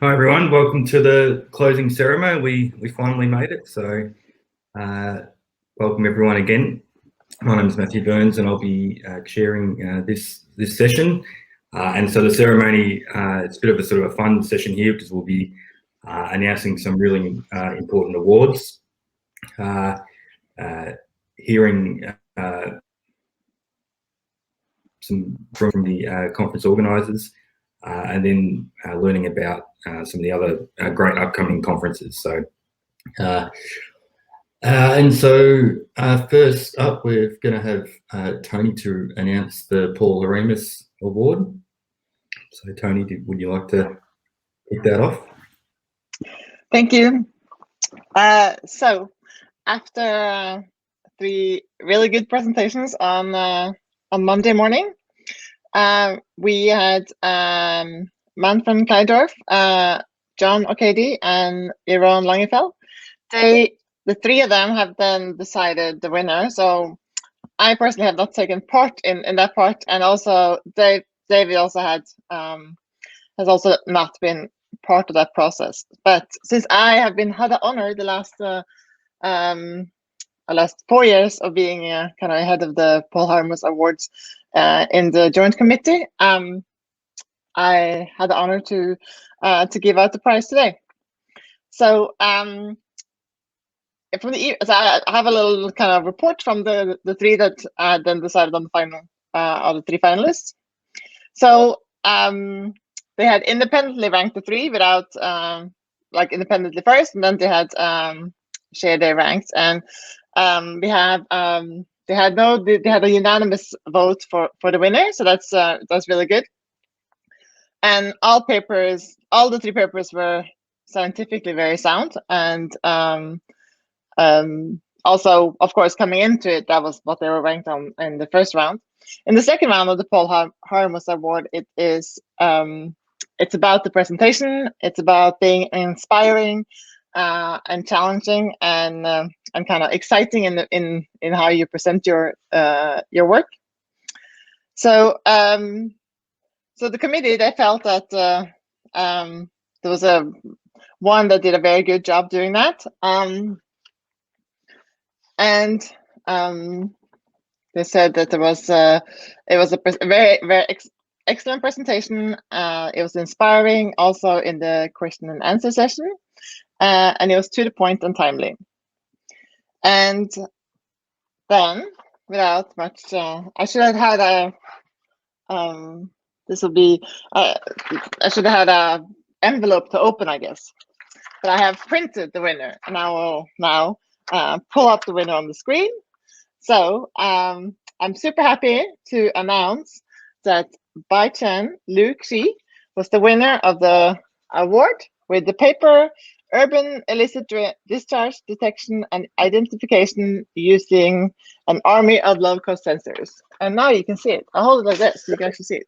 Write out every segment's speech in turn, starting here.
Hi everyone, welcome to the closing ceremony. We finally made it, so welcome everyone again. My name is Matthew Burns and I'll be chairing this session. And so the ceremony, it's a bit of a sort of a fun session here because we'll be announcing some really important awards, hearing some from the conference organisers, and then learning about some of the other great upcoming conferences. So, first up, we're going to have Tony to announce the Paul Haramis Award. So, Tony, would you like to kick that off? Thank you. So, after 3 really good presentations on Monday morning, we had Manfred Kleidorf, John O'Cady, and Yaron Langefeld. The 3 of them have then decided the winner. So I personally have not taken part in that part, and also David also has also not been part of that process. But since I have had the honor the last 4 years of being kind of ahead of the Paul Haramis Awards in the joint committee, I had the honor to give out the prize today. So I have a little kind of report from the 3 that then decided on the final of the 3 finalists. So they had independently ranked the 3 without independently first, and then they had shared their ranks, and they had a unanimous vote for the winner. So that's really good. And all the 3 papers were scientifically very sound, and also, of course, coming into it, that was what they were ranked on in the first round. In the second round of the Paul Haramis Award, it's about the presentation. It's about being inspiring and challenging and kind of exciting in how you present your work. So so the committee, they felt that there was one that did a very good job doing that. And they said that it was a very, very excellent presentation. It was inspiring, also in the question and answer session, and it was to the point and timely. And then, without much, I should have had a. This will be. I should have had a envelope to open, I guess. But I have printed the winner, and I will now pull up the winner on the screen. So I'm super happy to announce that Bai Chen Lu Xi was the winner of the award with the paper Urban Illicit Discharge Detection and Identification Using an Army of Low-Cost Sensors. And now you can see it. I'll hold it like this so you can actually see it.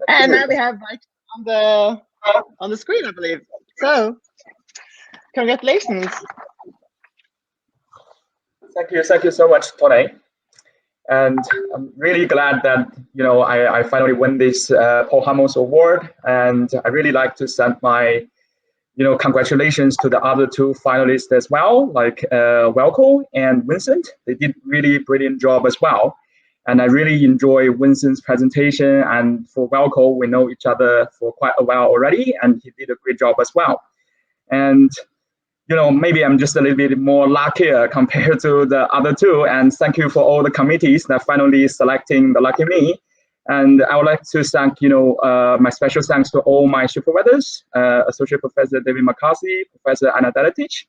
And now we have Bai Chen on the screen, I believe. So congratulations. Thank you so much, Tony. And I'm really glad that I finally won this Paul Haramis Award, and I really like to send my congratulations to the other 2 finalists as well, like Welko and Vincent. They did really brilliant job as well, and I really enjoy Vincent's presentation. And for Welko, we know each other for quite a while already, and he did a great job as well. And maybe I'm just a little bit more luckier compared to the other 2. And thank you for all the committees that finally selecting the lucky me. And I would like to thank, my special thanks to all my supervisors, Associate Professor David McCarthy, Professor Anna Deletich,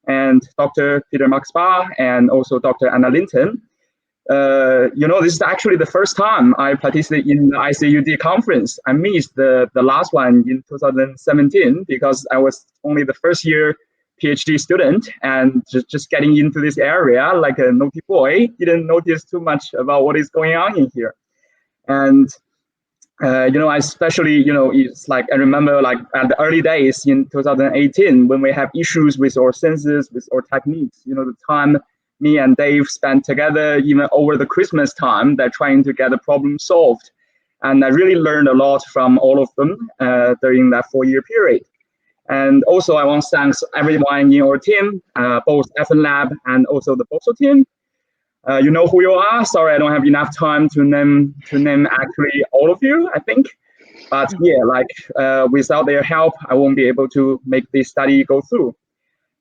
and Dr. Peter Maxbar, and also Dr. Anna Linton. This is actually the first time I participated in the ICUD conference. I missed the last one in 2017 because I was only the first year PhD student and just getting into this area like a naughty boy, didn't notice too much about what is going on in here. And I especially, it's like I remember like at the early days in 2018 when we have issues with our sensors, with our techniques, the time me and Dave spent together even over the Christmas time, they're trying to get the problem solved. And I really learned a lot from all of them during that 4-year period. And also, I want to thank everyone in our team, both FN Lab and also the BOSO team. You know who you are. Sorry, I don't have enough time to name actually all of you, I think. But yeah, like without their help, I won't be able to make this study go through.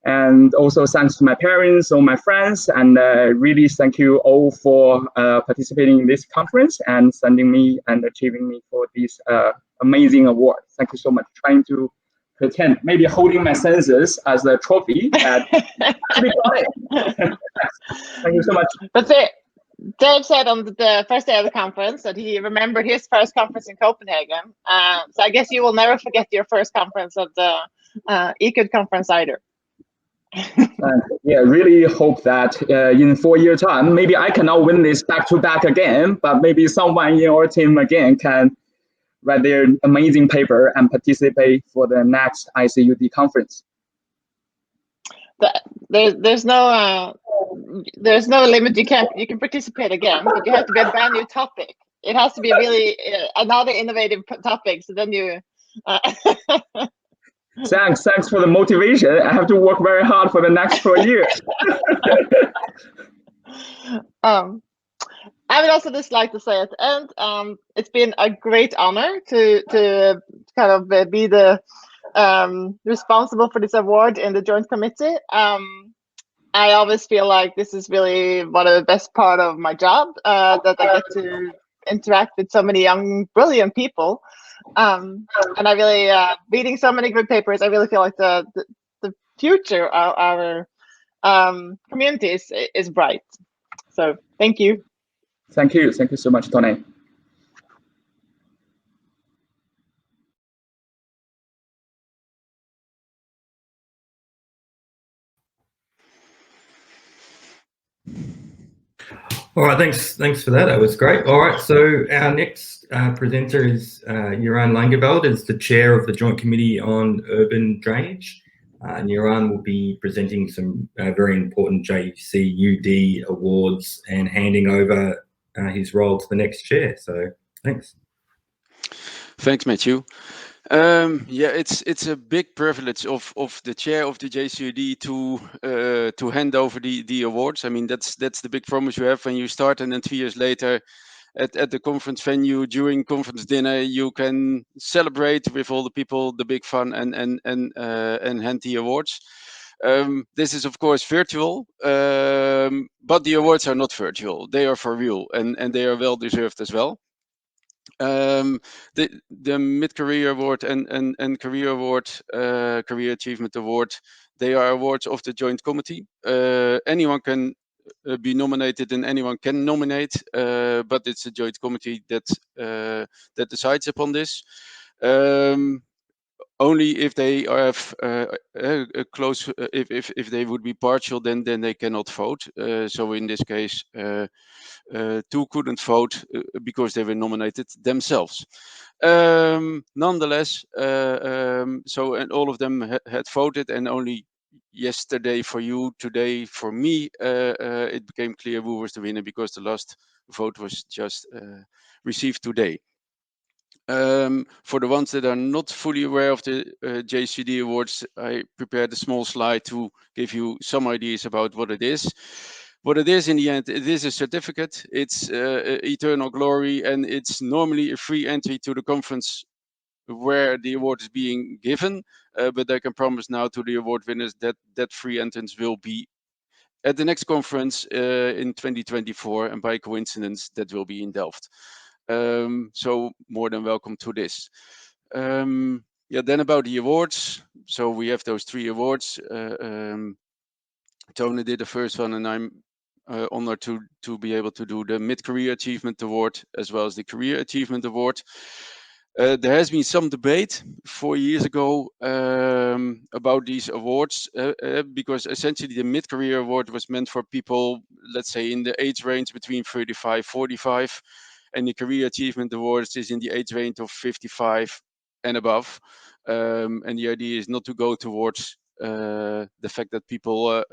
And also thanks to my parents, all my friends, and really thank you all for participating in this conference and sending me and achieving me for this amazing award. Thank you so much. Trying to pretend, maybe holding my senses as a trophy. Actually got it. Thank you so much. But Dave said on the first day of the conference that he remembered his first conference in Copenhagen. So I guess you will never forget your first conference at the ICUD conference either. Yeah, really hope that in 4 years' time, maybe I cannot win this back-to-back again, but maybe someone in our team again can write their amazing paper and participate for the next ICUD conference. There's no limit. You can participate again, but you have to be a brand new topic. It has to be really another innovative topic. So then you. Thanks for the motivation. I have to work very hard for the next 4 years. I would also just like to say at the end, it's been a great honor to kind of be the responsible for this award in the joint committee. I always feel like this is really one of the best part of my job, that I get to interact with so many young, brilliant people. And I really, reading so many good papers, I really feel like the future of our community is bright. So thank you. Thank you so much, Tony. All right, thanks for that. That was great. All right, so our next presenter is Jeroen Langeveld, is the chair of the Joint Committee on Urban Drainage. And Jeroen will be presenting some very important JCUD awards and handing over his role to the next chair. So thanks. Thanks, Matthew. Yeah, it's a big privilege of the chair of the JCUD to hand over the awards. I mean, that's the big promise you have when you start, and then 2 years later, at the conference venue during conference dinner, you can celebrate with all the people, the big fun, and hand the awards. This is of course virtual, but the awards are not virtual; they are for real, and they are well deserved as well. The mid-career award and career award, career achievement award, they are awards of the joint committee. Anyone can be nominated and anyone can nominate, but it's a joint committee that decides upon this. Only if they have close, if they would be partial, then they cannot vote. So in this case, 2 couldn't vote because they were nominated themselves. Nonetheless, so and all of them had voted, and only yesterday for you, today for me, it became clear who was the winner because the last vote was just received today. For the ones that are not fully aware of the JCD Awards, I prepared a small slide to give you some ideas about what it is. What it is in the end, it is a certificate. It's eternal glory, and it's normally a free entry to the conference where the award is being given. But I can promise now to the award winners that free entrance will be at the next conference in 2024, and by coincidence, that will be in Delft. So more than welcome to this. Yeah, then about the awards. So we have those 3 awards. Tony did the first one, and I'm honored to be able to do the Mid-Career Achievement Award as well as the Career Achievement Award. There has been some debate 4 years ago about these awards because essentially the Mid-Career Award was meant for people, let's say, in the age range between 35, 45. And the Career Achievement Awards is in the age range of 55 and above. And the idea is not to go towards the fact that people,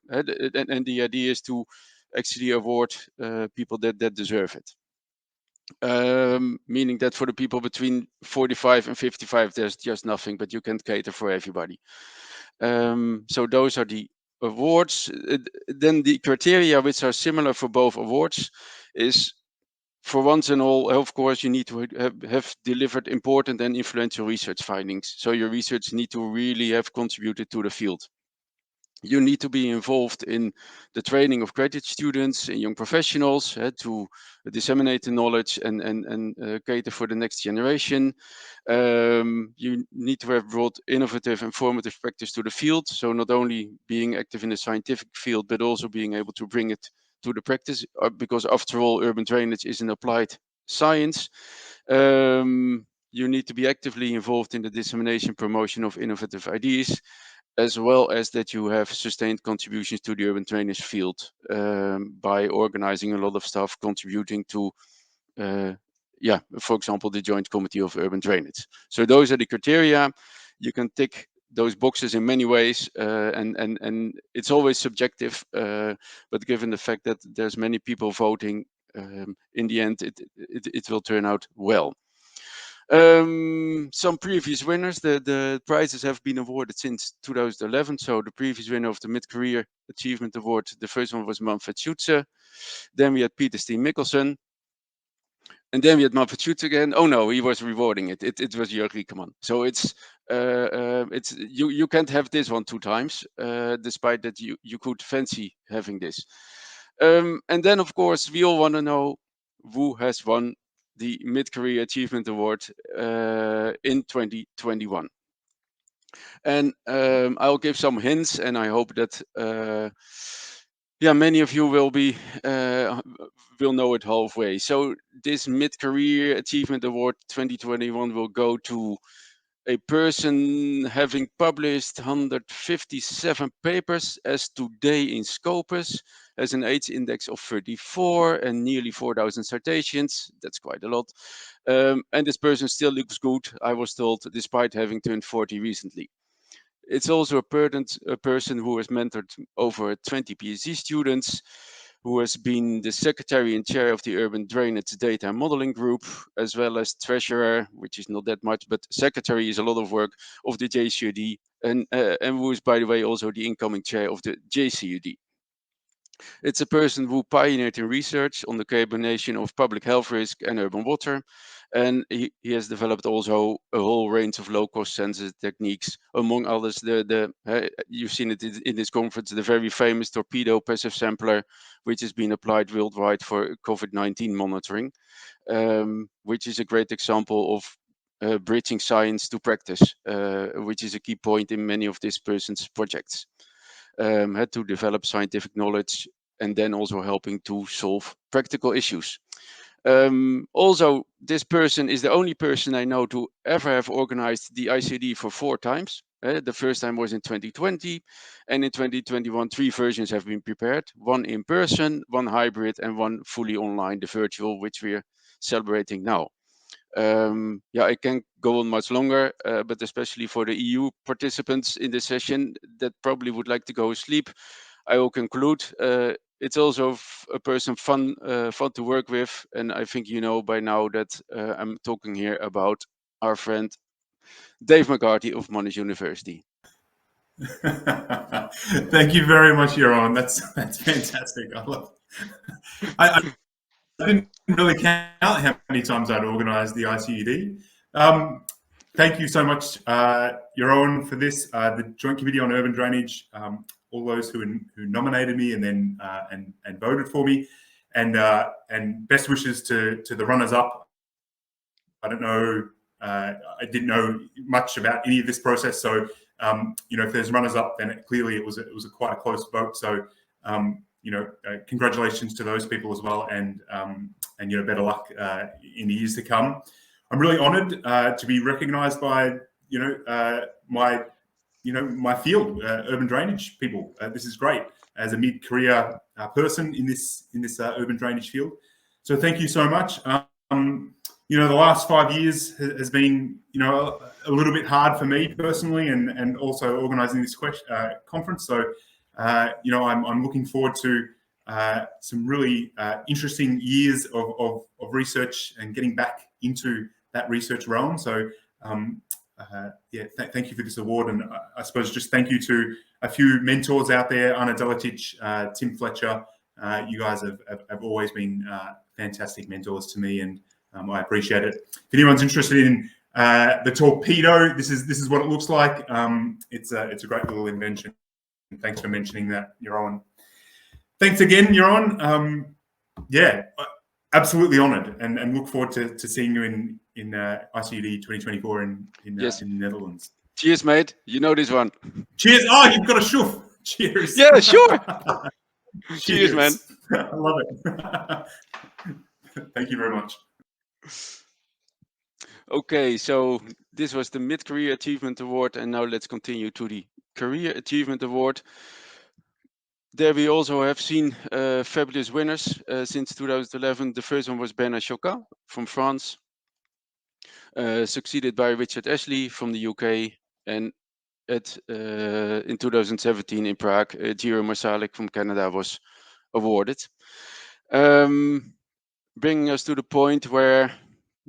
and the idea is to actually award people that deserve it. meaning that for the people between 45 and 55, there's just nothing, but you can cater for everybody. So those are the awards. Then the criteria, which are similar for both awards, is for once and all, of course, you need to have delivered important and influential research findings. So your research need to really have contributed to the field. You need to be involved in the training of graduate students and young professionals to disseminate the knowledge and cater for the next generation. You need to have brought innovative and formative practice to the field. So not only being active in the scientific field, but also being able to bring it to the practice, because after all, urban drainage is an applied science. You need to be actively involved in the dissemination promotion of innovative ideas, as well as that you have sustained contributions to the urban drainage field by organizing a lot of stuff, contributing to, for example, the Joint Committee of Urban Drainage. So those are the criteria. You can tick those boxes in many ways, and it's always subjective, but given the fact that there's many people voting, in the end, it will turn out well. Some previous winners, the prizes have been awarded since 2011. So the previous winner of the Mid-Career Achievement Award, the first one was Manfred Schutze. Then we had Peter Steen Mikkelsen. And then we had Manfred Schutze again. Oh no, he was rewarding it. It was Jörg Riekemann. So it's you can't have this one 2 times, despite that you could fancy having this. And then of course we all want to know who has won the Mid-Career Achievement Award in 2021. And I'll give some hints, and I hope that many of you will know it halfway. So this Mid-Career Achievement Award 2021 will go to a person having published 157 papers as today in Scopus, has an age index of 34 and nearly 4,000 citations. That's quite a lot. And this person still looks good, I was told, despite having turned 40 recently. It's also a person who has mentored over 20 PhD students, who has been the secretary and chair of the Urban Drainage Data Modeling Group, as well as treasurer, which is not that much, but secretary is a lot of work, of the JCUD, and who is, by the way, also the incoming chair of the JCUD. It's a person who pioneered in research on the combination of public health risk and urban water. And he has developed also a whole range of low-cost sensor techniques, among others, you've seen it in this conference, the very famous torpedo passive sampler, which has been applied worldwide for COVID-19 monitoring, which is a great example of bridging science to practice, which is a key point in many of this person's projects. Had to develop scientific knowledge and then also helping to solve practical issues. Also, this person is the only person I know to ever have organized the ICUD for 4 times. The first time was in 2020, and in 2021, 3 versions have been prepared: 1 in person, 1 hybrid, and 1 fully online, the virtual, which we're celebrating now. I can't go on much longer, but especially for the EU participants in this session that probably would like to go sleep, I will conclude. It's also a person fun to work with, and I think you know by now that I'm talking here about our friend Dave McCarthy of Monash University. Thank you very much, Jeroen. That's fantastic. I didn't really count how many times I'd organised the ICUD. Thank you so much, Jeroen, for this. The Joint Committee on Urban Drainage, all those who nominated me and then and voted for me, and best wishes to the runners-up. I don't know. I didn't know much about any of this process, so if there's runners-up, then clearly it was quite a close vote. So congratulations to those people as well, and better luck in the years to come. I'm really honoured to be recognised by my field, urban drainage people. This is great as a mid-career person in this urban drainage field. So thank you so much. The last 5 years has been a little bit hard for me personally, and also organising this conference. So I'm looking forward to some really interesting years of research and getting back into that research realm. So yeah, thank you for this award. And I suppose just thank you to a few mentors out there, Anna Delatic, Tim Fletcher. You guys have always been fantastic mentors to me, and I appreciate it. If anyone's interested in the torpedo, this is what it looks like. It's a great little invention. Thanks for mentioning that, Yaron. Thanks again, Yaron. Yeah, absolutely honoured, and look forward to seeing you in ICUD 2024 in Yes. the Netherlands. Cheers, mate. You know this one. Cheers! Oh, you've got a shoof. Cheers. Yeah, sure. Cheers, man. I love it. Thank you very much. Okay, so this was the Mid-Career Achievement Award, and now let's continue to the Career Achievement Award. There we also have seen fabulous winners since 2011. The first one was Bernard Choca from France, succeeded by Richard Ashley from the UK, and in 2017 in Prague, Giro Marsalik from Canada was awarded. Bringing us to the point where,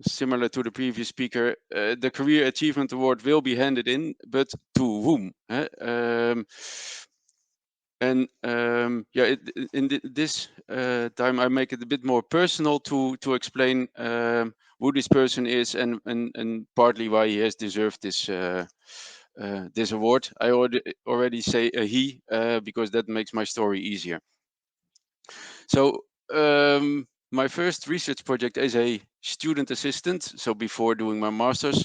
similar to the previous speaker, the Career Achievement Award will be handed in, but to whom? Yeah, this time I make it a bit more personal to explain who this person is and partly why he has deserved this this award. I already say a he because that makes my story easier. So my first research project as a student assistant, so before doing my master's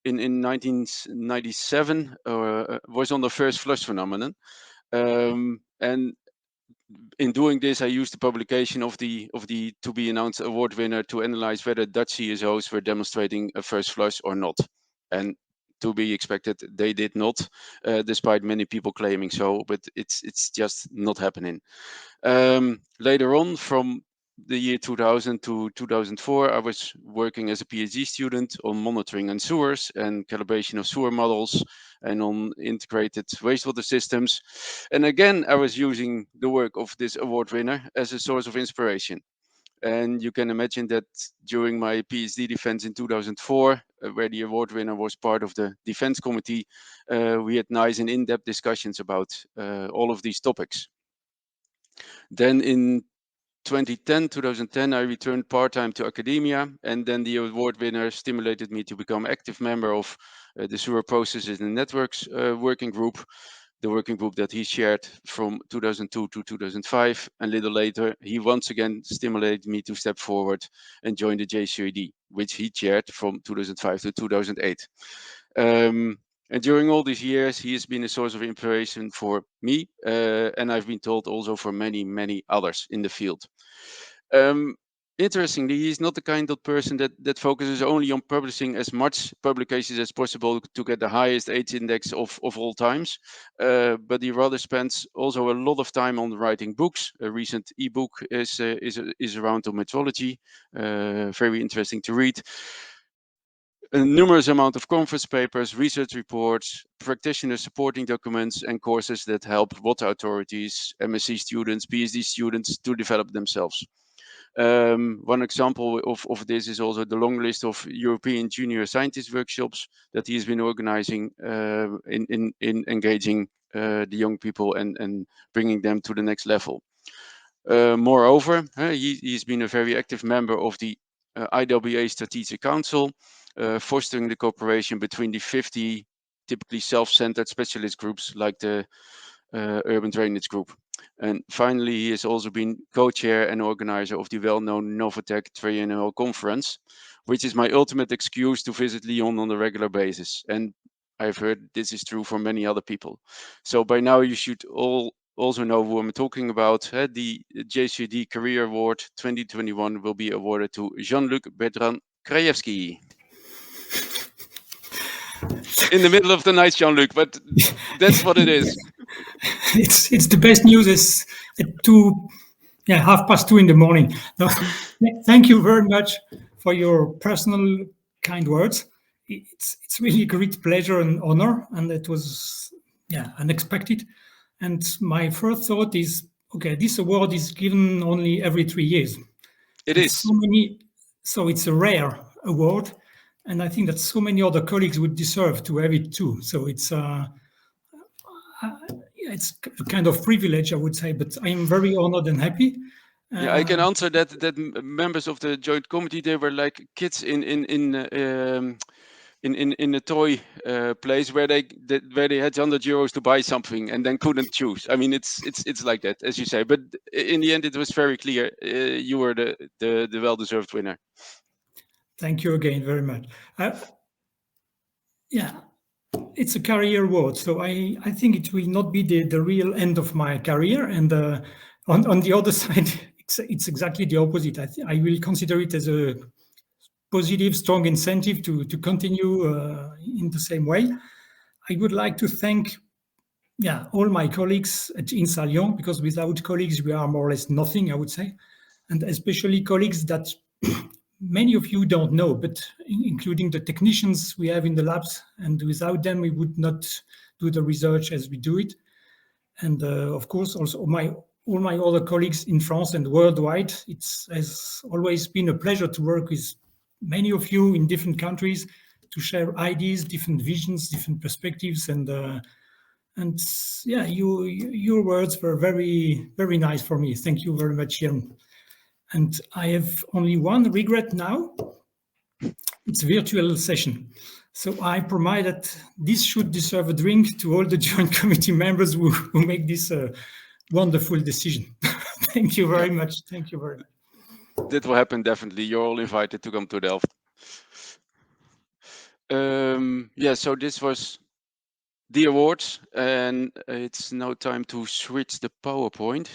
in 1997, was on the first flush phenomenon. And in doing this, I used the publication of the to be announced award winner to analyze whether Dutch CSOs were demonstrating a first flush or not. And to be expected, they did not, despite many people claiming so. But it's just not happening. Later on, from the year 2000 to 2004, I was working as a PhD student on monitoring on sewers and calibration of sewer models and on integrated wastewater systems. And again, I was using the work of this award winner as a source of inspiration. And you can imagine that during my PhD defense in 2004, where the award winner was part of the defense committee, we had nice and in-depth discussions about all of these topics. Then in 2010, I returned part-time to academia, and then the award winner stimulated me to become active member of the sewer processes and networks working group, the working group that he shared from 2002 to 2005. And a little later, he once again stimulated me to step forward and join the JCOD, which he chaired from 2005 to 2008. And during all these years, he has been a source of inspiration for me, and I've been told also for many, many others in the field. Interestingly, he's not the kind of person that focuses only on publishing as much publications as possible to get the highest H index of all times, but he rather spends also a lot of time on writing books. A recent ebook is around metrology, very interesting to read. A numerous amount of conference papers, research reports, practitioner supporting documents, and courses that help water authorities, MSc students, PhD students to develop themselves. One example of this is also the long list of European junior scientist workshops that he has been organizing in engaging the young people and bringing them to the next level. Moreover, he's been a very active member of the IWA Strategic Council, fostering the cooperation between the 50 typically self-centered specialist groups like the Urban Drainage Group. And finally, he has also been co-chair and organizer of the well-known Novatec Triennial Conference, which is my ultimate excuse to visit Lyon on a regular basis. And I've heard this is true for many other people. So by now you should all also know who I'm talking about. The JCD Career Award 2021 will be awarded to Jean-Luc Bertrand Krajewski. In the middle of the night, Jean-Luc, but that's what it is. It's the best news. It's at 2:30 in the morning. No, thank you very much for your personal kind words. It's really a great pleasure and honor, and it was unexpected. And my first thought is okay, this award is given only every 3 years. It And is. so it's a rare award, and I think that so many other colleagues would deserve to have it too. So it's a kind of privilege, I would say, but I am very honored and happy. Yeah, I can answer that. That members of the joint committee, they were like kids in a toy place where they had €100 to buy something and then couldn't choose. I mean, it's like that, as you say. But in the end, it was very clear you were the well-deserved winner. Thank you again very much. Yeah, it's a career award, so I think it will not be the real end of my career. And on the other side, it's exactly the opposite. I will consider it as a positive, strong incentive to continue in the same way. I would like to thank all my colleagues at INSA Lyon, because without colleagues, we are more or less nothing, I would say. And especially colleagues that many of you don't know, but including the technicians we have in the labs. And without them, we would not do the research as we do it. And of course, also all my other colleagues in France and worldwide. It has always been a pleasure to work with many of you in different countries, to share ideas, different visions, different perspectives, and yeah, your words were very, very nice for me. Thank you very much, Jan. And I have only one regret now. It's a virtual session. So I promise that this should deserve a drink to all the joint committee members who make this wonderful decision. Thank you very much. Thank you very much. That will happen definitely. You're all invited to come to Delft. Yeah, so this was the awards, and it's now time to switch the PowerPoint.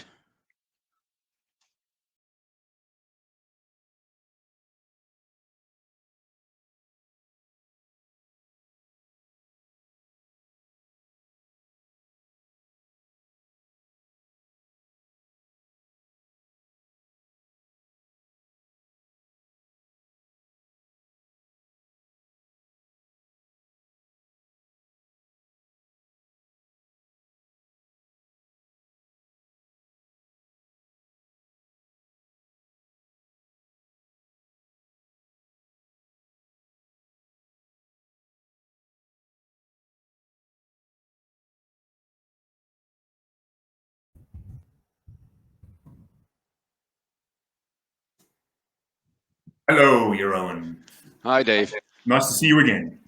Hello, Jeroen. Hi, Dave. Nice to see you again.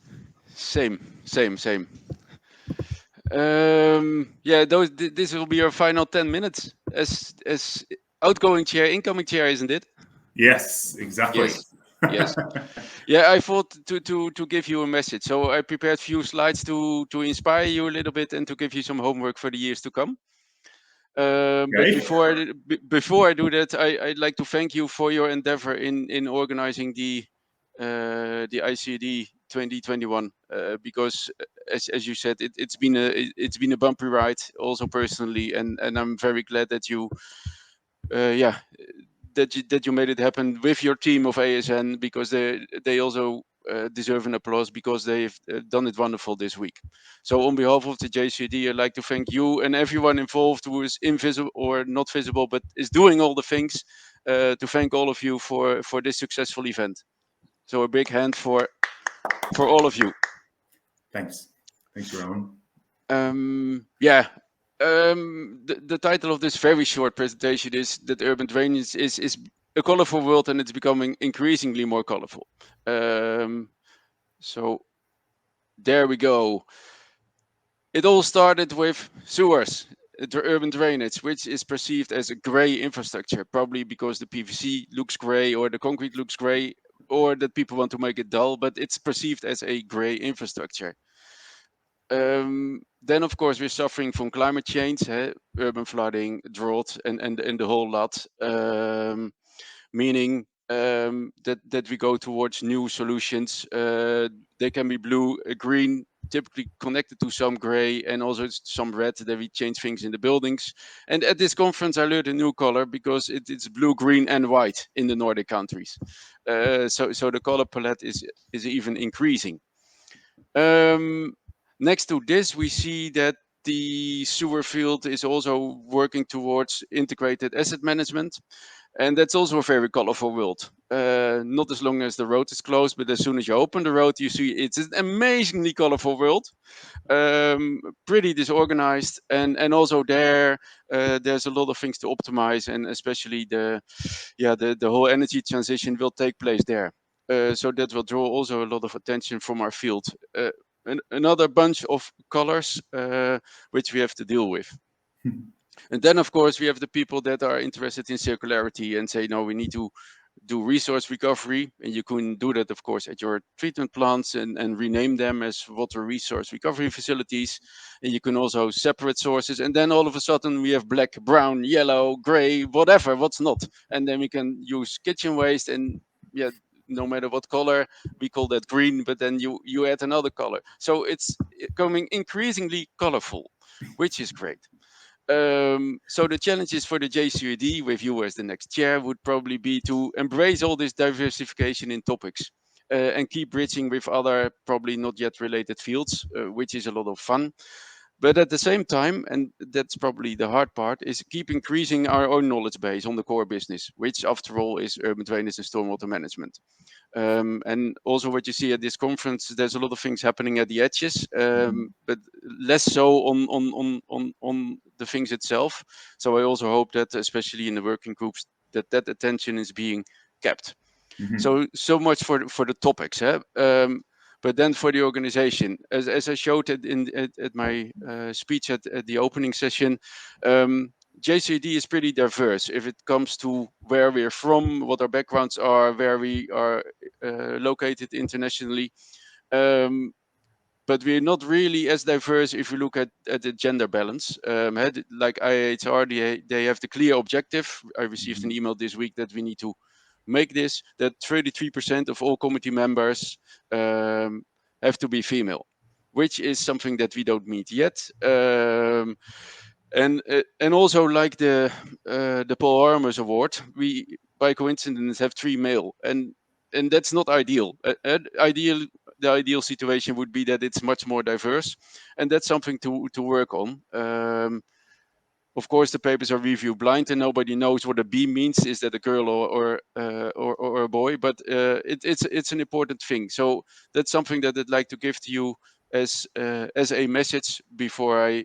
Same. Yeah, this will be your final 10 minutes as outgoing chair, incoming chair, isn't it? Yes, exactly. Yes. Yeah, I thought to give you a message. So I prepared a few slides to inspire you a little bit and to give you some homework for the years to come. But before I do that, I'd like to thank you for your endeavor in organizing the ICUD 2021 because as you said, it's been a bumpy ride also personally, and I'm very glad that you that you made it happen with your team of ASN, because they also deserve an applause because they've done it wonderful this week. So on behalf of the JCD, I'd like to thank you and everyone involved who is invisible or not visible, but is doing all the things, to thank all of you for this successful event. So a big hand for all of you. Thanks, Jeroen. The title of this very short presentation is that urban drainage is a colorful world, and it's becoming increasingly more colorful. So there we go. It all started with sewers, urban drainage, which is perceived as a gray infrastructure, probably because the PVC looks gray or the concrete looks gray, or that people want to make it dull, but it's perceived as a gray infrastructure. Then, of course, we're suffering from climate change, urban flooding, drought, and the whole lot, meaning that we go towards new solutions. They can be blue, green, typically connected to some gray, and also some red, that we change things in the buildings. And at this conference, I learned a new color because it's blue, green, and white in the Nordic countries. So the color palette is even increasing. Next to this, we see that the sewer field is also working towards integrated asset management. And that's also a very colorful world. Not as long as the road is closed, but as soon as you open the road, you see it's an amazingly colorful world. Pretty disorganized, and also there's a lot of things to optimize, and especially the whole energy transition will take place there. So that will draw also a lot of attention from our field. Another bunch of colors which we have to deal with. And then, of course, we have the people that are interested in circularity and say, no, we need to do resource recovery. And you can do that, of course, at your treatment plants and rename them as water resource recovery facilities. And you can also separate sources. And then all of a sudden we have black, brown, yellow, gray, whatever, what's not. And then we can use kitchen waste, and no matter what color, we call that green, but then you add another color. So it's becoming increasingly colorful, which is great. So the challenges for the JCUD with you as the next chair would probably be to embrace all this diversification in topics and keep bridging with other probably not yet related fields, which is a lot of fun. But at the same time, and that's probably the hard part, is keep increasing our own knowledge base on the core business, which after all is urban drainage and stormwater management. And also what you see at this conference, there's a lot of things happening at the edges, but less so on the things itself. So I also hope that, especially in the working groups, that attention is being kept. So much for the topics. But then for the organization, as I showed at my speech at the opening session, JCD is pretty diverse if it comes to where we're from, what our backgrounds are, where we are located internationally. But we're not really as diverse if you look at the gender balance. Like IHR, they have the clear objective. I received an email this week that we need to make this, that 33% of all committee members have to be female, which is something that we don't meet yet. And also like the Paul Armers Award, we by coincidence have 3 male, and that's not ideal. The ideal situation would be that it's much more diverse, and that's something to work on. Of course, the papers are review blind, and nobody knows what a B means. Is that a girl or a boy? But it's an important thing. So that's something that I'd like to give to you as a message before I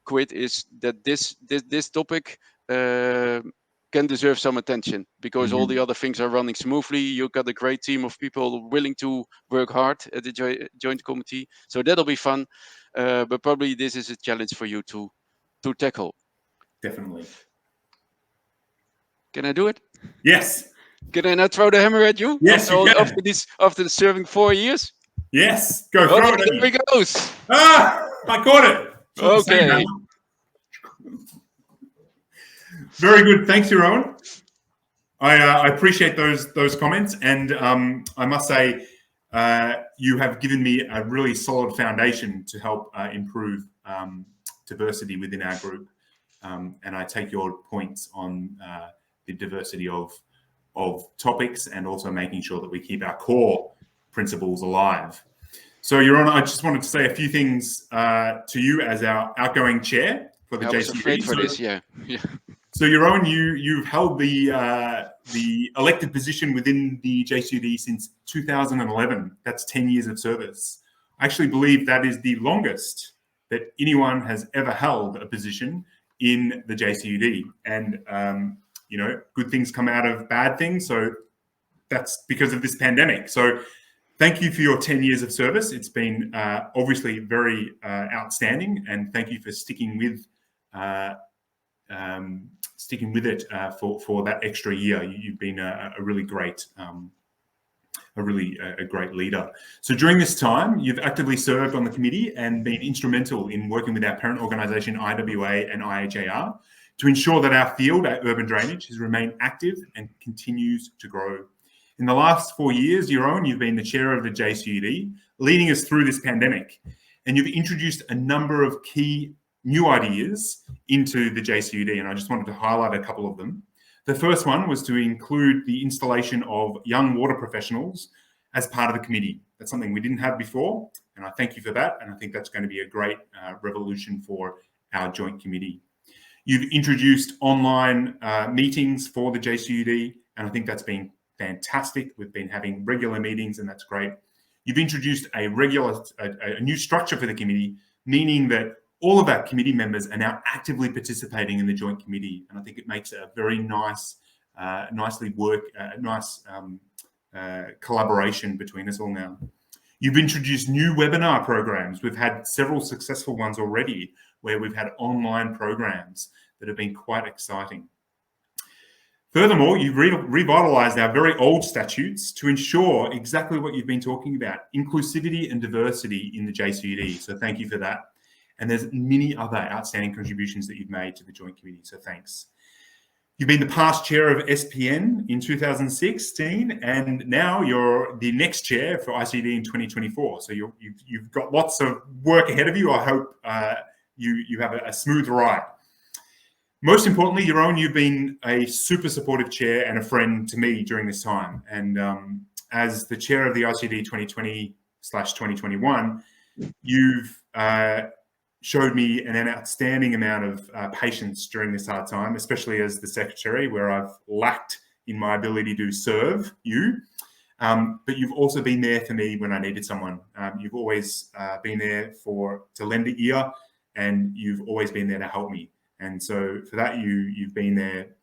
quit. Is that this topic can deserve some attention, because all the other things are running smoothly. You've got a great team of people willing to work hard at the joint committee, so that'll be fun. But probably this is a challenge for you to tackle. Definitely. Can I do it? Yes. Can I not throw the hammer at you? Yes, you can. After serving 4 years? Yes. Go throw it at me. There it goes. Ah, I caught it. Okay. Very good. Thanks, Jeroen. I appreciate those comments, and I must say you have given me a really solid foundation to help improve diversity within our group, and I take your points on the diversity of topics, and also making sure that we keep our core principles alive. So, Your Honour, I just wanted to say a few things to you as our outgoing chair for the JCD. I was afraid for this, yeah. So, Jeroen, you've held the elected position within the JCD since 2011. That's 10 years of service. I actually believe that is the longest that anyone has ever held a position in the JCUD. And, good things come out of bad things. So that's because of this pandemic. So thank you for your 10 years of service. It's been obviously very outstanding. And thank you for sticking with it for that extra year. You've been a really great a great leader. So during this time, you've actively served on the committee and been instrumental in working with our parent organisation IWA and IHAR to ensure that our field, our urban drainage, has remained active and continues to grow. In the last 4 years, Jeroen, you've been the chair of the JCUD, leading us through this pandemic, and you've introduced a number of key new ideas into the JCUD, and I just wanted to highlight a couple of them. The first one was to include the installation of young water professionals as part of the committee. That's something we didn't have before, and I thank you for that. And I think that's going to be a great revolution for our joint committee. You've introduced online meetings for the JCUD, and I think that's been fantastic. We've been having regular meetings, and that's great. You've introduced a new structure for the committee, meaning that all of our committee members are now actively participating in the joint committee, and I think it makes it a very nice, collaboration between us all now. You've introduced new webinar programs. We've had several successful ones already where we've had online programs that have been quite exciting. Furthermore, you've revitalized our very old statutes to ensure exactly what you've been talking about, inclusivity and diversity in the JCUD. So thank you for that. And there's many other outstanding contributions that you've made to the Joint Committee, so thanks. You've been the past chair of SPN in 2016, and now you're the next chair for ICUD in 2024. So you've got lots of work ahead of you. I hope you have a smooth ride. Most importantly, Jeroen, you've been a super supportive chair and a friend to me during this time. And as the chair of the ICUD 2020/2021, you've showed me an outstanding amount of patience during this hard time, especially as the secretary, where I've lacked in my ability to serve you. But you've also been there for me when I needed someone. You've always been there to lend an ear, and you've always been there to help me. And so for that, you've been there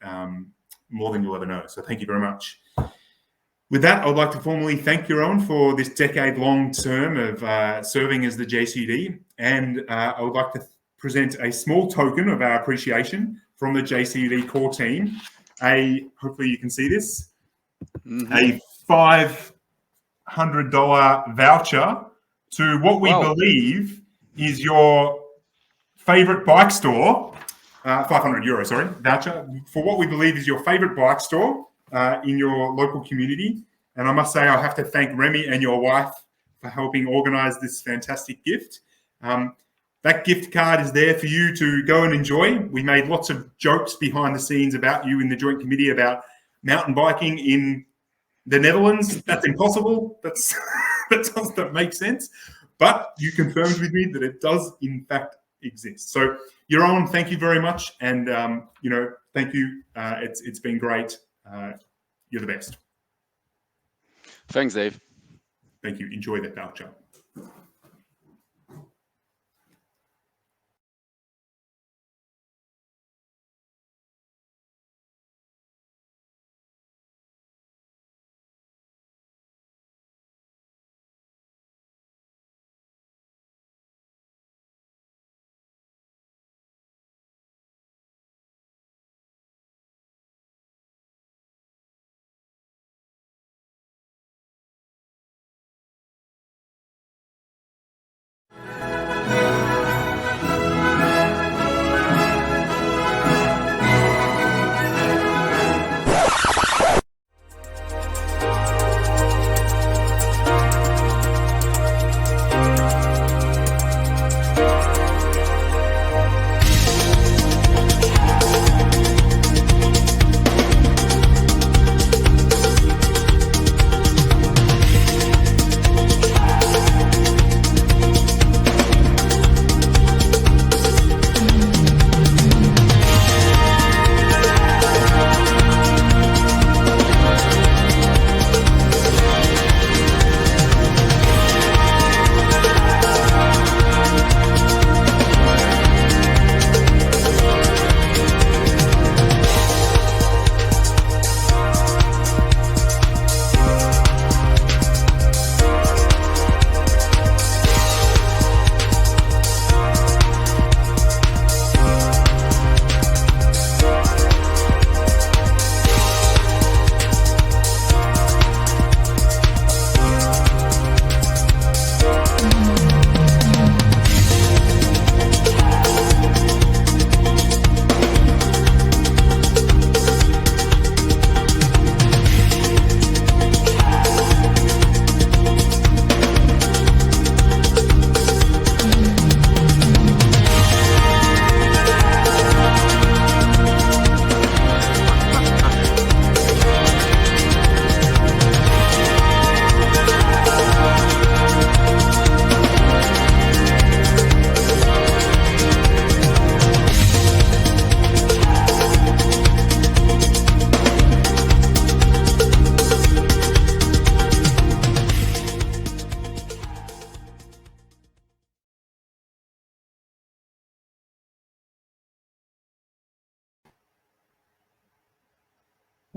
more than you'll ever know. So thank you very much. With that, I would like to formally thank Jeroen for this decade-long term of serving as the JCUD. And I would like to present a small token of our appreciation from the JCUD core team. Hopefully you can see this, a $500 voucher to what we believe is your favorite bike store. 500 euro, sorry, voucher for what we believe is your favorite bike store in your local community. And I must say, I have to thank Remy and your wife for helping organize this fantastic gift. That gift card is there for you to go and enjoy. We made lots of jokes behind the scenes about you in the joint committee about mountain biking in the Netherlands. That's impossible. that doesn't make sense. But you confirmed with me that it does, in fact, exist. So, Jeroen, thank you very much, and thank you. It's been great. You're the best. Thanks, Dave. Thank you. Enjoy that voucher.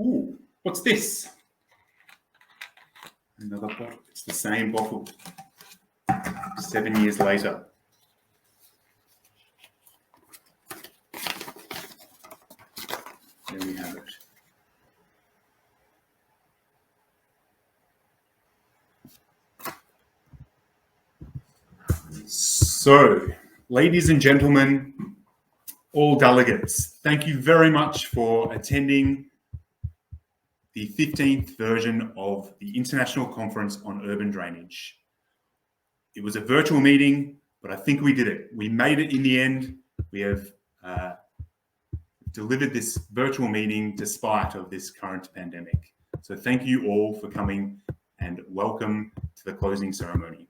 Ooh, what's this? Another bottle. It's the same bottle. 7 years later. There we have it. So, ladies and gentlemen, all delegates, thank you very much for attending the 15th version of the International Conference on Urban Drainage. It was a virtual meeting, but I think we did it. We made it in the end. We have delivered this virtual meeting despite of this current pandemic. So thank you all for coming and welcome to the closing ceremony.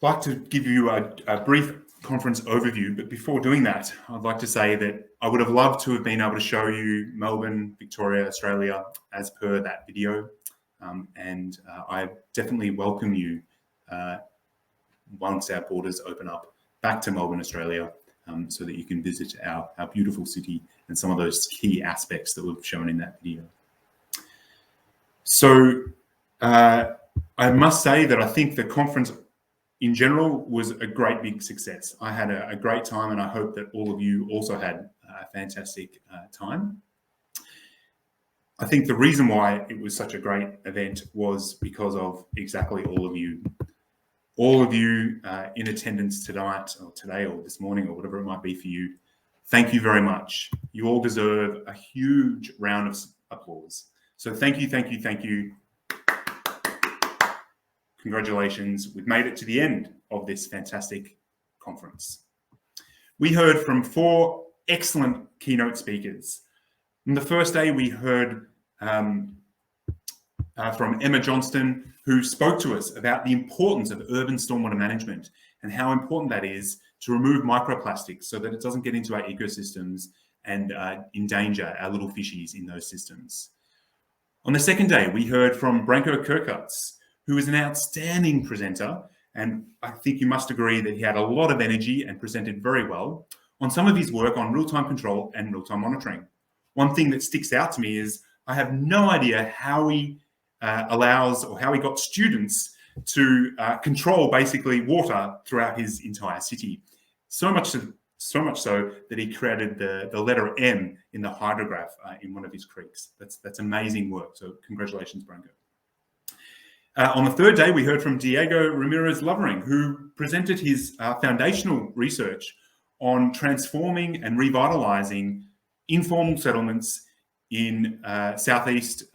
I'd like to give you a brief conference overview, but before doing that, I'd like to say that I would have loved to have been able to show you Melbourne, Victoria, Australia, as per that video. I definitely welcome you once our borders open up back to Melbourne, Australia, so that you can visit our beautiful city and some of those key aspects that we've shown in that video. So I must say that I think the conference in general was a great big success. I had a great time, and I hope that all of you also had a fantastic time. I think the reason why it was such a great event was because of exactly all of you. All of you in attendance tonight or today or this morning or whatever it might be for you, thank you very much. You all deserve a huge round of applause. So thank you, thank you, thank you. Congratulations, we've made it to the end of this fantastic conference. We heard from 4 excellent keynote speakers. On the first day, we heard from Emma Johnston, who spoke to us about the importance of urban stormwater management and how important that is to remove microplastics so that it doesn't get into our ecosystems and endanger our little fishies in those systems. On the second day, we heard from Branko Kirkuts, who is an outstanding presenter, and I think you must agree that he had a lot of energy and presented very well on some of his work on real-time control and real-time monitoring. One thing that sticks out to me is I have no idea how he allows or how he got students to control basically water throughout his entire city. So much so that he created the letter M in the hydrograph in one of his creeks. That's amazing work. So congratulations, Branko. On the third day, we heard from Diego Ramirez Lovering, who presented his foundational research on transforming and revitalizing informal settlements in Southeast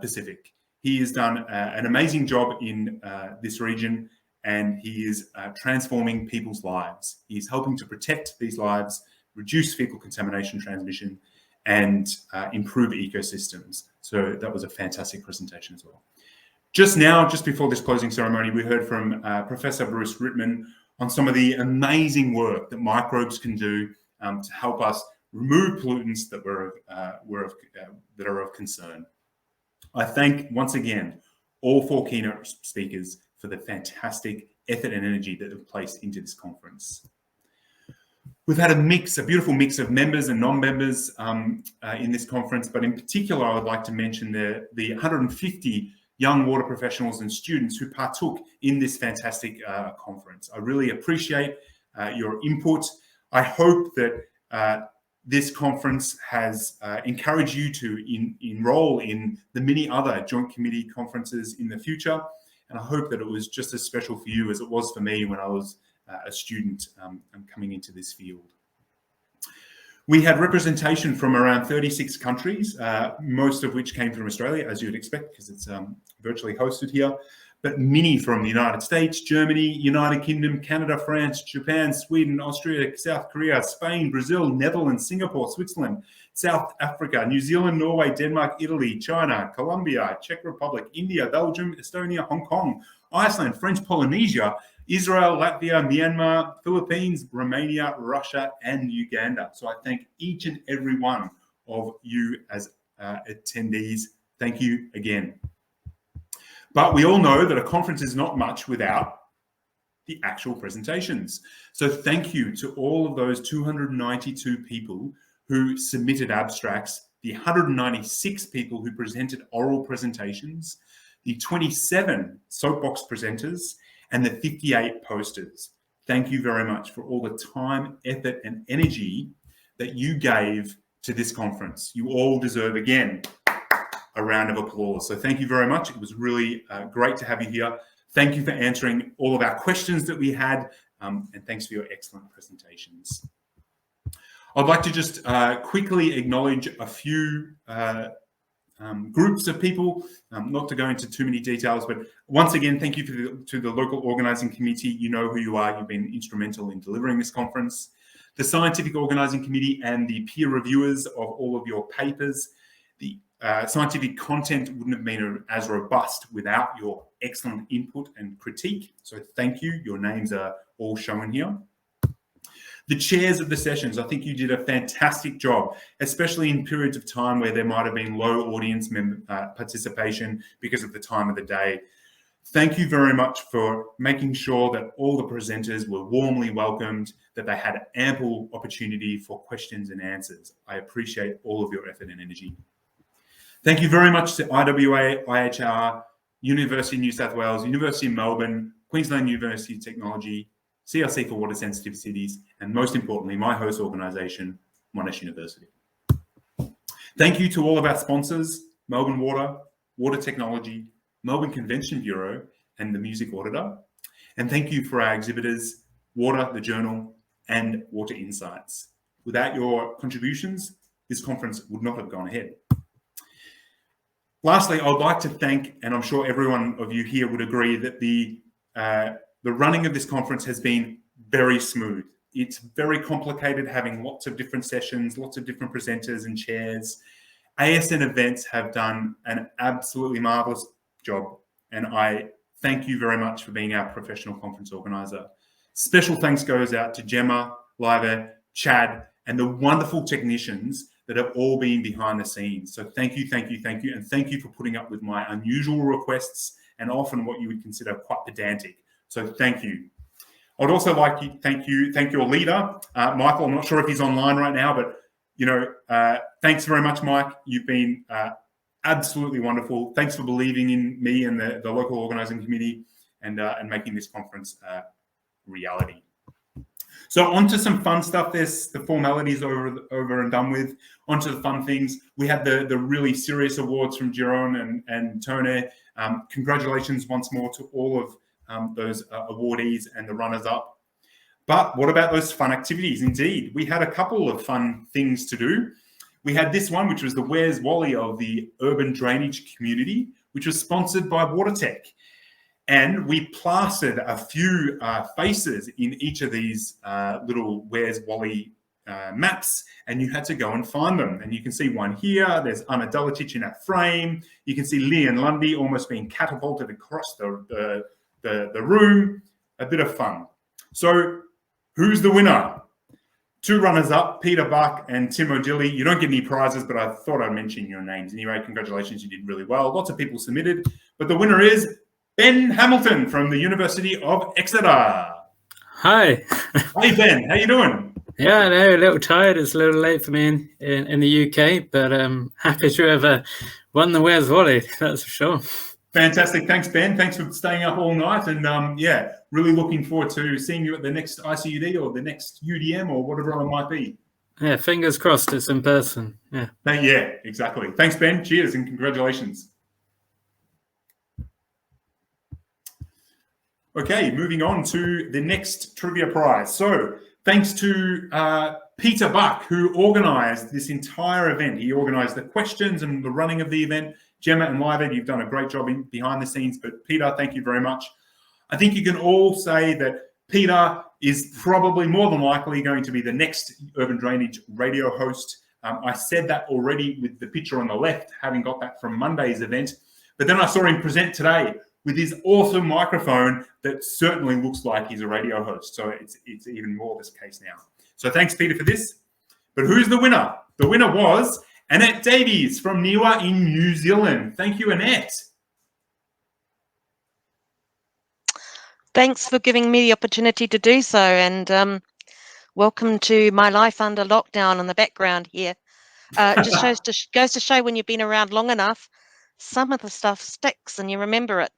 Pacific. He has done an amazing job in this region, and he is transforming people's lives. He's helping to protect these lives, reduce fecal contamination transmission, and improve ecosystems. So that was a fantastic presentation as well. Just now, just before this closing ceremony, we heard from Professor Bruce Rittman on some of the amazing work that microbes can do to help us remove pollutants that are of concern. I thank once again all 4 keynote speakers for the fantastic effort and energy that have placed into this conference. We've had a beautiful mix of members and non-members in this conference, but in particular, I would like to mention the 150 young water professionals and students who partook in this fantastic conference. I really appreciate your input. I hope that this conference has encouraged you to enroll in the many other joint committee conferences in the future. And I hope that it was just as special for you as it was for me when I was a student coming into this field. We had representation from around 36 countries, most of which came from Australia, as you would expect, because it's virtually hosted here, but many from the United States, Germany, United Kingdom, Canada, France, Japan, Sweden, Austria, South Korea, Spain, Brazil, Netherlands, Singapore, Switzerland, South Africa, New Zealand, Norway, Denmark, Italy, China, Colombia, Czech Republic, India, Belgium, Estonia, Hong Kong, Iceland, French Polynesia, Israel, Latvia, Myanmar, Philippines, Romania, Russia, and Uganda. So I thank each and every one of you as attendees. Thank you again. But we all know that a conference is not much without the actual presentations. So thank you to all of those 292 people who submitted abstracts, the 196 people who presented oral presentations, the 27 soapbox presenters, and the 58 posters. Thank you very much for all the time, effort, and energy that you gave to this conference. You all deserve, again, a round of applause. So thank you very much. It was really great to have you here. Thank you for answering all of our questions that we had, and thanks for your excellent presentations. I'd like to just quickly acknowledge a few groups of people, not to go into too many details, but once again, thank you to the local organising committee. You know who you are. You've been instrumental in delivering this conference. The scientific organising committee and the peer reviewers of all of your papers. The scientific content wouldn't have been as robust without your excellent input and critique. So thank you. Your names are all shown here. The chairs of the sessions, I think you did a fantastic job, especially in periods of time where there might have been low audience participation because of the time of the day. Thank you very much for making sure that all the presenters were warmly welcomed, that they had ample opportunity for questions and answers. I appreciate all of your effort and energy. Thank you very much to IWA, IHR, University of New South Wales, University of Melbourne, Queensland University of Technology, CRC for Water Sensitive Cities, and most importantly, my host organisation, Monash University. Thank you to all of our sponsors, Melbourne Water, Water Technology, Melbourne Convention Bureau, and the Music Auditor. And thank you for our exhibitors, Water, the Journal, and Water Insights. Without your contributions, this conference would not have gone ahead. Lastly, I'd like to thank, and I'm sure everyone of you here would agree, that the running of this conference has been very smooth. It's very complicated, having lots of different sessions, lots of different presenters and chairs. ASN Events have done an absolutely marvellous job, and I thank you very much for being our professional conference organiser. Special thanks goes out to Gemma, Liva, Chad, and the wonderful technicians that have all been behind the scenes. So thank you, thank you, thank you, and thank you for putting up with my unusual requests and often what you would consider quite pedantic. So thank you. I'd also like to thank your leader, Michael. I'm not sure if he's online right now, but thanks very much, Mike. You've been absolutely wonderful. Thanks for believing in me and the local organising committee and making this conference a reality. So on to some fun stuff. There's the formalities over and done with. On to the fun things. We had the really serious awards from Giron and Tone. Congratulations once more to all of those awardees and the runners-up. But what about those fun activities? Indeed, we had a couple of fun things to do. We had this one, which was the Where's Wally of the Urban Drainage Community, which was sponsored by WaterTech. And we plastered a few faces in each of these little Where's Wally maps, and you had to go and find them. And you can see one here. There's Anna Dulatic in that frame. You can see Leon Lundy almost being catapulted across the room. A bit of fun. So who's the winner? Two runners-up, Peter Buck and Tim O'Dilly. You don't get any prizes, but I thought I'd mention your names. Anyway, congratulations, you did really well. Lots of people submitted, but the winner is Ben Hamilton from the University of Exeter. Hi. Hey, Ben, how you doing? Yeah, no, a little tired. It's a little late for me in the UK, but happy to have won the Where's Wally, that's for sure. Fantastic. Thanks, Ben. Thanks for staying up all night. And yeah, really looking forward to seeing you at the next ICUD or the next UDM or whatever it might be. Yeah, fingers crossed it's in person. Yeah. Yeah, exactly. Thanks, Ben. Cheers and congratulations. Okay, moving on to the next trivia prize. So thanks to Peter Buck, who organised this entire event. He organised the questions and the running of the event. Gemma and Liva, you've done a great job behind the scenes, but Peter, thank you very much. I think you can all say that Peter is probably more than likely going to be the next Urban Drainage radio host. I said that already with the picture on the left, having got that from Monday's event, but then I saw him present today with his awesome microphone that certainly looks like he's a radio host. So it's even more this case now. So thanks, Peter, for this. But who's the winner? The winner was Annette Davies from Niwa in New Zealand. Thank you, Annette. Thanks for giving me the opportunity to do so, and welcome to my life under lockdown in the background here. Just goes to show when you've been around long enough, some of the stuff sticks and you remember it.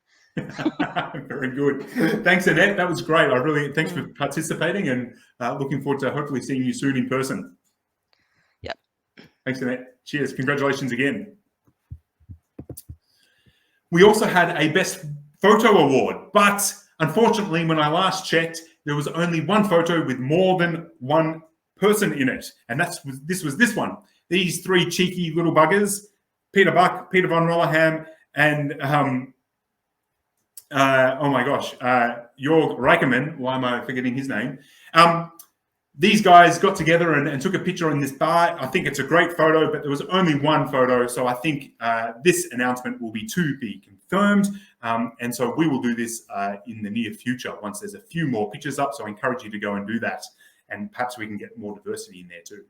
Very good. Thanks, Annette. That was great. Thanks for participating, and looking forward to hopefully seeing you soon in person. Yep. Thanks, Annette. Cheers. Congratulations again. We also had a Best Photo Award, but unfortunately, when I last checked, there was only one photo with more than one person in it, and this was this one. These three cheeky little buggers, Peter Buck, Peter von Rollerham, and oh my gosh, Jörg Reickerman. Why am I forgetting his name? These guys got together and took a picture in this bar. I think it's a great photo, but there was only one photo. So I think this announcement will be to be confirmed. And so we will do this in the near future once there's a few more pictures up. So I encourage you to go and do that. And perhaps we can get more diversity in there too.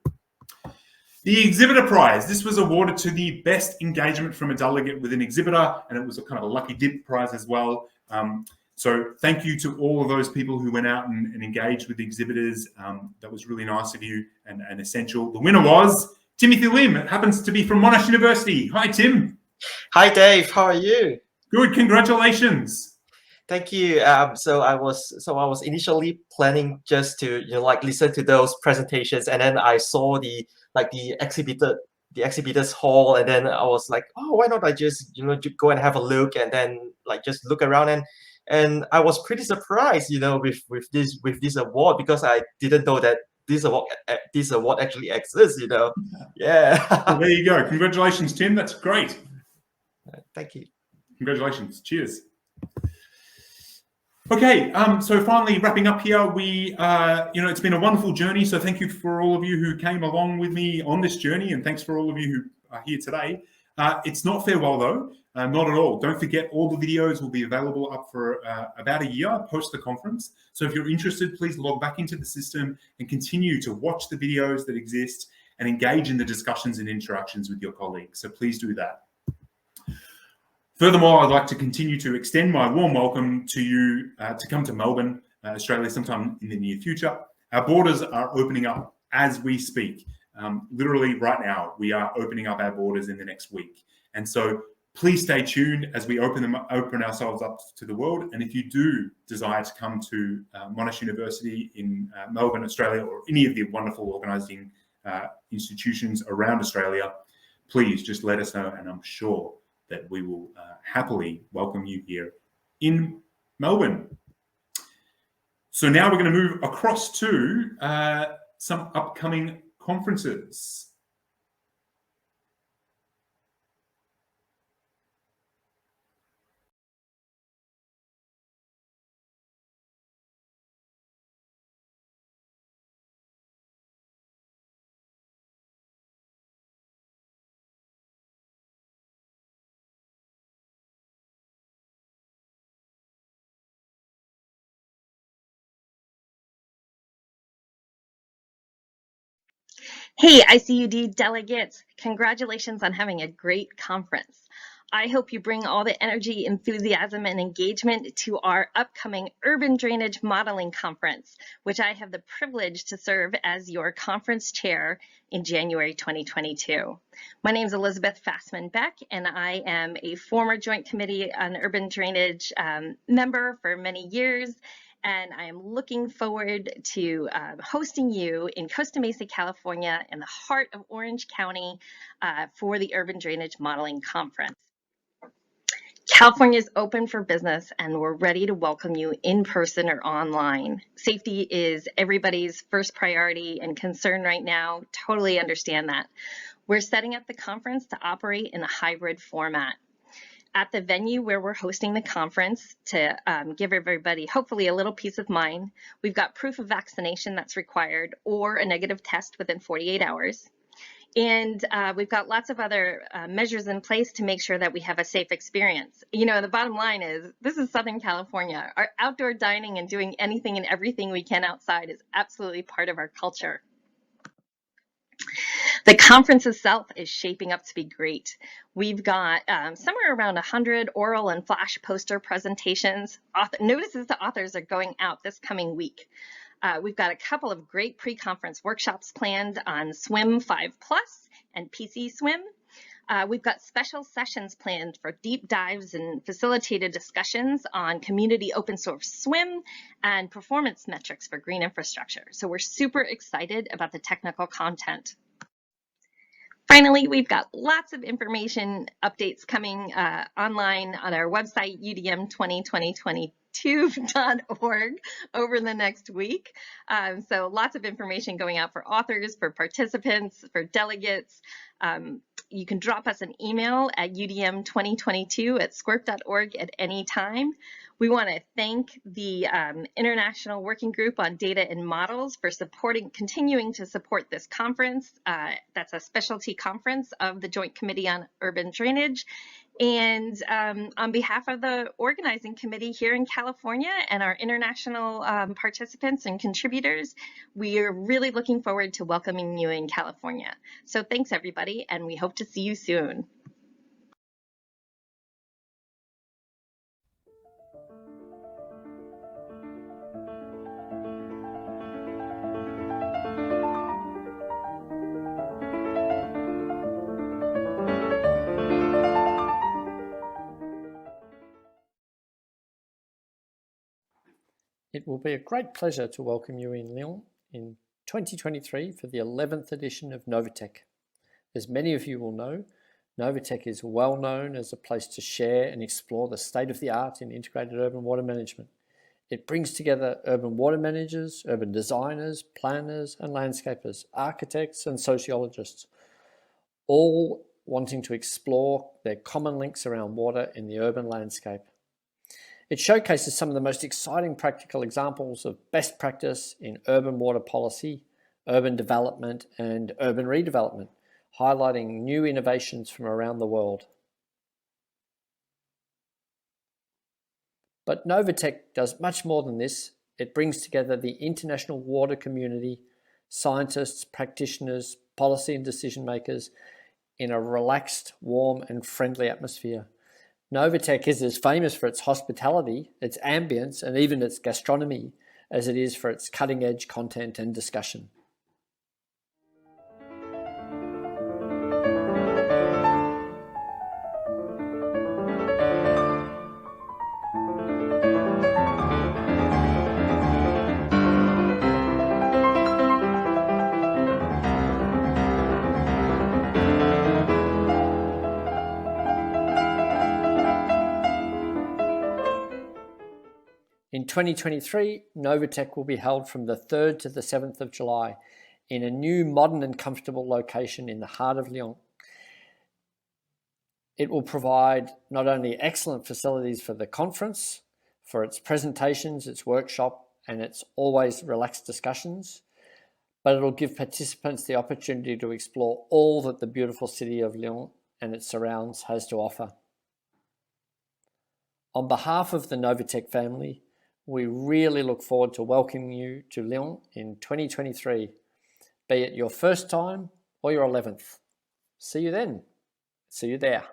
The Exhibitor Prize. This was awarded to the best engagement from a delegate with an exhibitor, and it was a kind of a lucky dip prize as well. So thank you to all of those people who went out and engaged with the exhibitors. That was really nice of you and essential. The winner was Timothy Lim. It happens to be from Monash University. Hi, Tim. Hi, Dave. How are you? Good. Congratulations. Thank you. So I was initially planning just to listen to those presentations, and then I saw the exhibitors hall, and then I was like, oh, why not I just go and have a look, and then just look around, and I was pretty surprised with this award, because I didn't know that this award actually exists. Yeah. Well, there you go. Congratulations, Tim. That's great. Thank you. Congratulations. Cheers. Okay, so finally wrapping up here, it's been a wonderful journey. So thank you for all of you who came along with me on this journey, and thanks for all of you who are here today. It's not farewell though, not at all. Don't forget, all the videos will be available up for about a year post the conference. So if you're interested, please log back into the system and continue to watch the videos that exist and engage in the discussions and interactions with your colleagues. So please do that. Furthermore, I'd like to continue to extend my warm welcome to you to come to Melbourne, Australia, sometime in the near future. Our borders are opening up as we speak. Literally right now, we are opening up our borders in the next week. And so please stay tuned as we open ourselves up to the world. And if you do desire to come to Monash University in Melbourne, Australia, or any of the wonderful organising institutions around Australia, please just let us know, and I'm sure that we will happily welcome you here in Melbourne. So now we're going to move across to some upcoming conferences. Hey, ICUD delegates, congratulations on having a great conference. I hope you bring all the energy, enthusiasm, and engagement to our upcoming Urban Drainage Modeling Conference, which I have the privilege to serve as your conference chair in January 2022. My name is Elizabeth Fassman-Beck, and I am a former Joint Committee on Urban Drainage member for many years. And I am looking forward to hosting you in Costa Mesa, California, in the heart of Orange County for the Urban Drainage Modeling Conference. California is open for business, and we're ready to welcome you in person or online. Safety is everybody's first priority and concern right now. Totally understand that. We're setting up the conference to operate in a hybrid format. At the venue where we're hosting the conference, to give everybody hopefully a little peace of mind, we've got proof of vaccination that's required or a negative test within 48 hours. And we've got lots of other measures in place to make sure that we have a safe experience. The bottom line is, this is Southern California. Our outdoor dining and doing anything and everything we can outside is absolutely part of our culture. The conference itself is shaping up to be great. We've got somewhere around 100 oral and flash poster presentations. Notices to authors are going out this coming week. We've got a couple of great pre-conference workshops planned on Swim 5+ and PC Swim. We've got special sessions planned for deep dives and facilitated discussions on community open source swim and performance metrics for green infrastructure. So we're super excited about the technical content. Finally, we've got lots of information updates coming online on our website, udm2022.org over the next week. So lots of information going out for authors, for participants, for delegates. You can drop us an email at udm2022@squirp.org at any time. We want to thank the International Working Group on Data and Models for continuing to support this conference. That's a specialty conference of the Joint Committee on Urban Drainage. And on behalf of the organizing committee here in California and our international participants and contributors, we are really looking forward to welcoming you in California. So thanks, everybody, and we hope to see you soon. It will be a great pleasure to welcome you in Lyon in 2023 for the 11th edition of Novatech. As many of you will know, Novatech is well known as a place to share and explore the state-of-the-art in integrated urban water management. It brings together urban water managers, urban designers, planners and landscapers, architects and sociologists, all wanting to explore their common links around water in the urban landscape. It showcases some of the most exciting practical examples of best practice in urban water policy, urban development, and urban redevelopment, highlighting new innovations from around the world. But Novatech does much more than this. It brings together the international water community, scientists, practitioners, policy and decision makers in a relaxed, warm, and friendly atmosphere. Novatech is as famous for its hospitality, its ambience, and even its gastronomy as it is for its cutting-edge content and discussion. In 2023, Novatech will be held from the 3rd to the 7th of July in a new modern and comfortable location in the heart of Lyon. It will provide not only excellent facilities for the conference, for its presentations, its workshop, and its always relaxed discussions, but it will give participants the opportunity to explore all that the beautiful city of Lyon and its surrounds has to offer. On behalf of the Novatech family, we really look forward to welcoming you to Lyon in 2023, be it your first time or your 11th. See you then. See you there.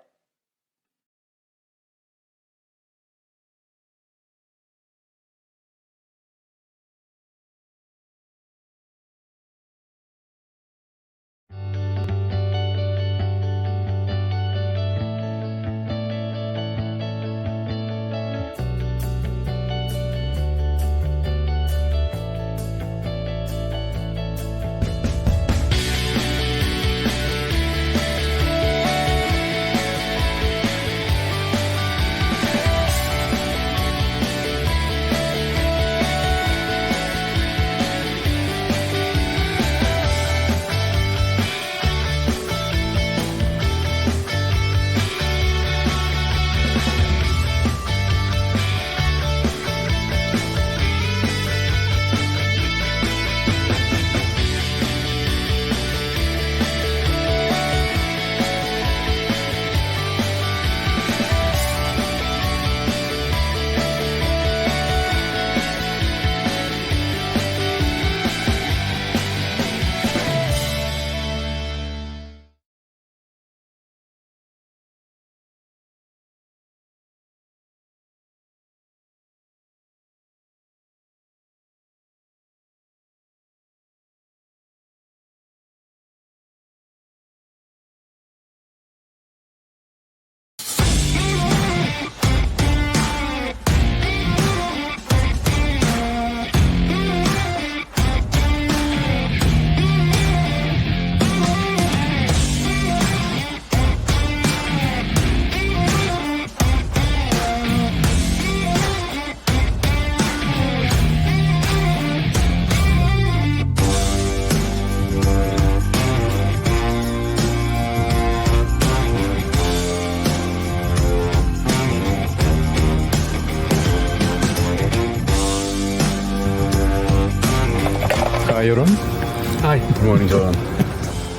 morning, Zoran.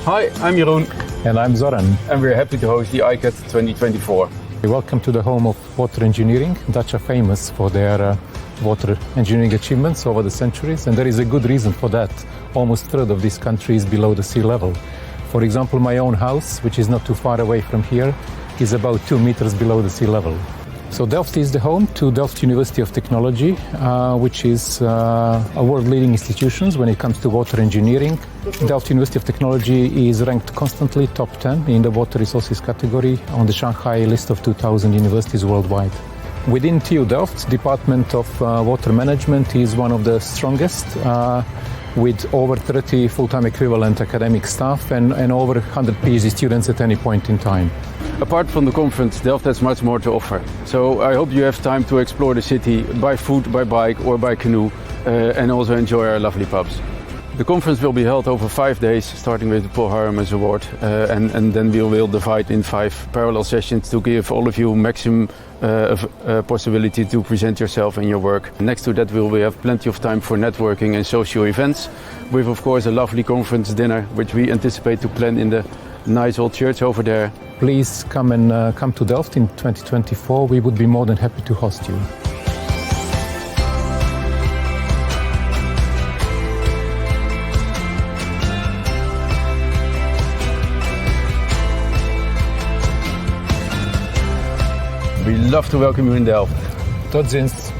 Hi, I'm Jeroen. And I'm Zoran. And we're happy to host the ICUD 2024. Welcome to the home of water engineering. Dutch are famous for their water engineering achievements over the centuries, and there is a good reason for that. Almost a third of this country is below the sea level. For example, my own house, which is not too far away from here, is about 2 meters below the sea level. So Delft is the home to Delft University of Technology, which is a world-leading institution when it comes to water engineering. Delft University of Technology is ranked constantly top 10 in the water resources category on the Shanghai list of 2,000 universities worldwide. Within TU Delft, Department of Water Management is one of the strongest, with over 30 full-time equivalent academic staff and over 100 PhD students at any point in time. Apart from the conference, Delft has much more to offer. So I hope you have time to explore the city by foot, by bike or by canoe, and also enjoy our lovely pubs. The conference will be held over 5 days, starting with the Paul Haremans Award, and then we will divide in 5 parallel sessions to give all of you maximum possibility to present yourself and your work. Next to that, we will have plenty of time for networking and social events, with of course a lovely conference dinner, which we anticipate to plan in the nice old church over there. Please come to Delft in 2024. We would be more than happy to host you. We love to welcome you in Delft. Tot ziens.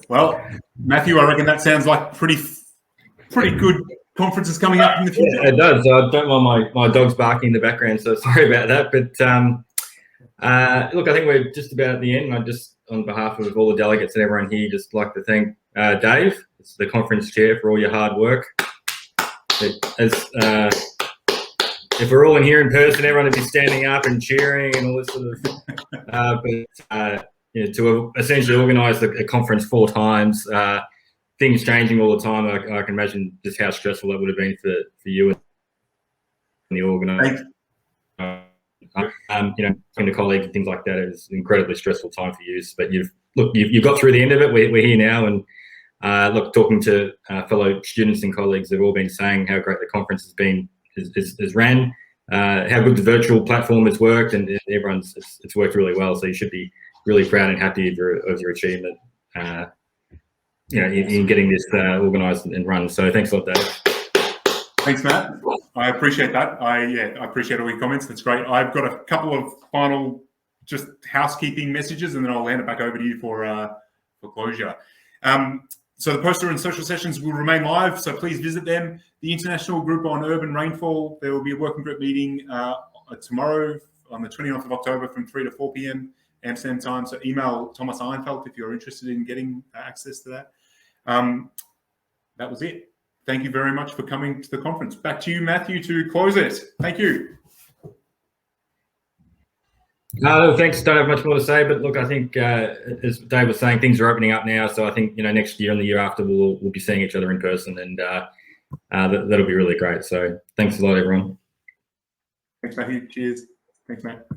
Well, Matthew, I reckon that sounds like pretty good conferences coming up in the future. Yeah, it does. I don't mind my dog's barking in the background, so sorry about that. But look, I think we're just about at the end. I just, on behalf of all the delegates and everyone here, just like to thank Dave, it's the conference chair, for all your hard work. If we're all in here in person, everyone would be standing up and cheering and all this sort of. To essentially organise a conference 4 times. Things changing all the time. I can imagine just how stressful that would have been for you and the organizer. Talking to colleagues and things like that is an incredibly stressful time for you. But you've got through the end of it. We're here now, and talking to fellow students and colleagues have all been saying how great the conference has been, has ran, how good the virtual platform has worked, and it's worked really well. So you should be really proud and happy of your achievement. In getting this organised and run. So thanks a lot, Dave. Thanks, Matt. I appreciate that. I appreciate all your comments. That's great. I've got a couple of final just housekeeping messages, and then I'll hand it back over to you for closure. So the poster and social sessions will remain live, so please visit them. The International Group on Urban Rainfall, there will be a working group meeting tomorrow on the 29th of October from 3 to 4 p.m. Amsterdam time. So email Thomas Einfeld if you're interested in getting access to that. That was it. Thank you very much for coming to the conference. Back to you, Matthew, to close it. Thank you. No, thanks. Don't have much more to say, but look, I think as Dave was saying, things are opening up now. So I think next year and the year after we'll be seeing each other in person, and that'll be really great. So thanks a lot, everyone. Thanks, Matthew. Cheers. Thanks, Matt.